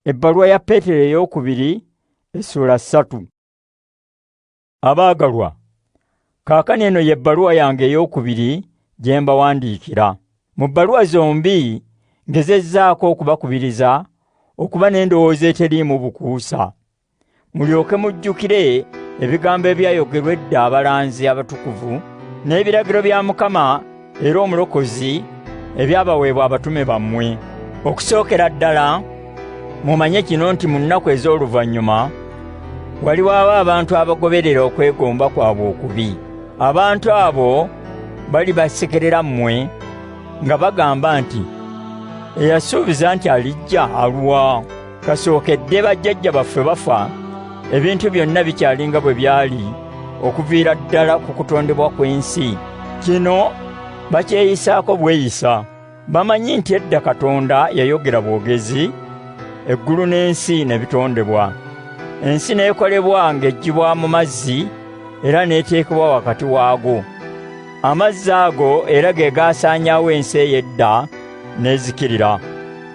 Ebbaluwa ya Peetero ey'okubiri essula 3. Abaagalwa, kaakano eno y'ebbaluwa yange ey'okubiri gye mbawandiikira. Mu bbaluwa zombi ngezezzaako okubakubiriza okuba n'endowooza eteriimu bukuusa, mulyoke mujjukire ebigambo ebyayogerwa edda abalanzi abatukuvu n'ebiragiro bya Mukama era Omulokozi ebyabaweebwa abatume bammwe. Okusookera ddala mumanye kino nti mu nnaku ez'oluvannyuma waliwo abantu abagoberera okwegomba kwabwe okubi. Abantu abo balibasekerera mmwe nga bagamba nti, eyasuubiza nti alijja aluwa? Kasookedde bajjajja baffe bafa, ebintu byonna bikyali nga bwe byali okuviira ddala ku kutondebwa kw'ensi. Kino bakyeyisaako bweyisa. Bamanyi nti edda Katonda yayogera bwogezi, eggulu n'ensi ne bitondebwa. Ensi n'ekolebwa ng'eggyibwa mu mazzi era n'eteekebwa wakati waago. Amazzi ago era ge gaasaanyaawo ensi ey'edda n'ezikirira.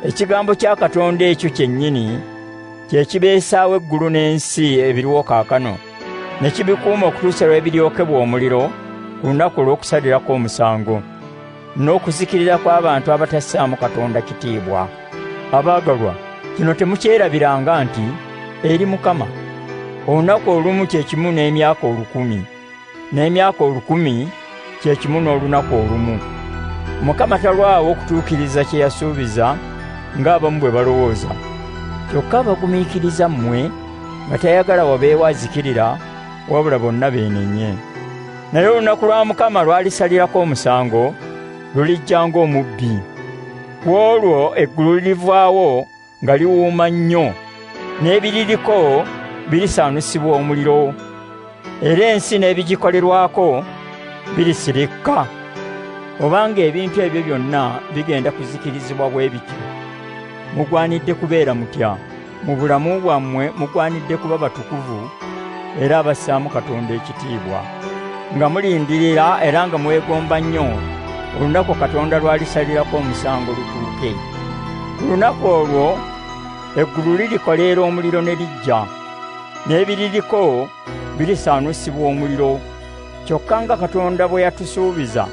Ekigambo kya Katonda ekyo kyennyini kye kibeesaawo eggulu n'ensi ebiriwo kaakano, ne kibikuuma okutuusa lwe biryokebwa omuliro ku lunaku olw'okusalirako omusango, n'okuzikirira kw'abantu abatassaamu Katonda kitiibwa. Abaagalwa, kino temukyerabiranga nti eri Mukama olunaku olumu kye kimu n'emyaka 1000, n'emyaka 1000 kye kimu n'olunaku olumu. Mukama talwawo okutuukiriza kye yasuubiza ng'abamu bwe balowooza, kyokka abagumiikiriza mmwe nga tayagala wabeewo azikirira, wabula bonna beenenye. Naye olunaku lwa Mukama lwalisalirako omusango lulijja ng'omubbi. Ku olwo eggulu lirivaawo nga liwuuma nnyo, n'ebiririko birisaanusibwa omuliro, era ensi n'ebigikolerwako birisirikka. Obanga ebintu ebyo byonna bigenda kuzikirizibwa bwe bityo, mugwanidde kubeera mutya? Mu bulamu bwammwe mugwanidde kuba batukuvu era abassaamu Katonda ekitiibwa, nga mulindirira era nga mwegomba nnyo olunaku Katonda lwalisalirako omusango lutuuke. Ku lunaku olwo eggulu lirikoleera omuliro ne lijja, n'ebiririko birisaanusibwa omuliro. Kyokka nga Katonda bwe yatusuubiza,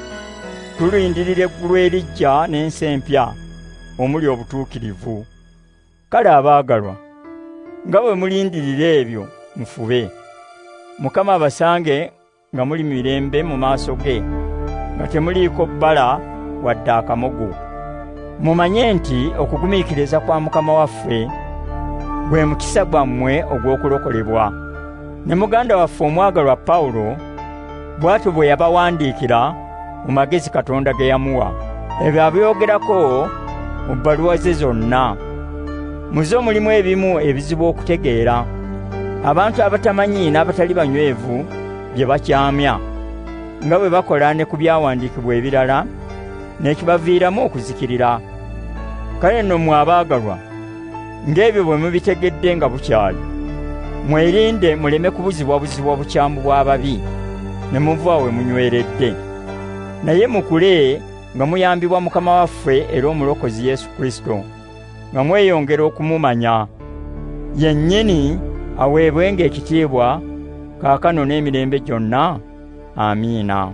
tulindirira eggulu erijja n'ensi empya omuli obutuukirivu. Kale abaagalwa, nga bwe mulindirira ebyo mufube. Mukama abasange nga muli mirembe mu maaso ge, nga temuliiko bbala wadde akamogo. Mumanye nti okugumiikiriza kwa Mukama waffe gwe mukisa gwammwe ogw'okulokolebwa. Ne muganda waffe omwagalwa Pawulo bw'atyo bwe yabawandiikira mu magezi Katonda ge yamuwa. Ebyo abyogerako mu bbaluwa ze zonna. Mu zo mulimu ebimu ebizibu okutegeera. Abantu abatamanyi n'abatali banywevu bye bakyamya, nga bwe bakola ne ku byawandiikibwa ebirala, n'ekibaviiramu okuzikirira. Kale nno mmwe abaagalwa, ng'ebyo bwe mubitegedde nga bukyali, mwerinde muleme kubuzibwabuzibwa bukyamu bw'ababi ne muva we munyweredde. Naye mukule nga muyambibwa Mukama waffe era Omulokozi Yesu Kristo, nga mweyongera okumumanya. Yennyini aweebwenga ekitiibwa kaakano n'emirembe gyonna. Amiina.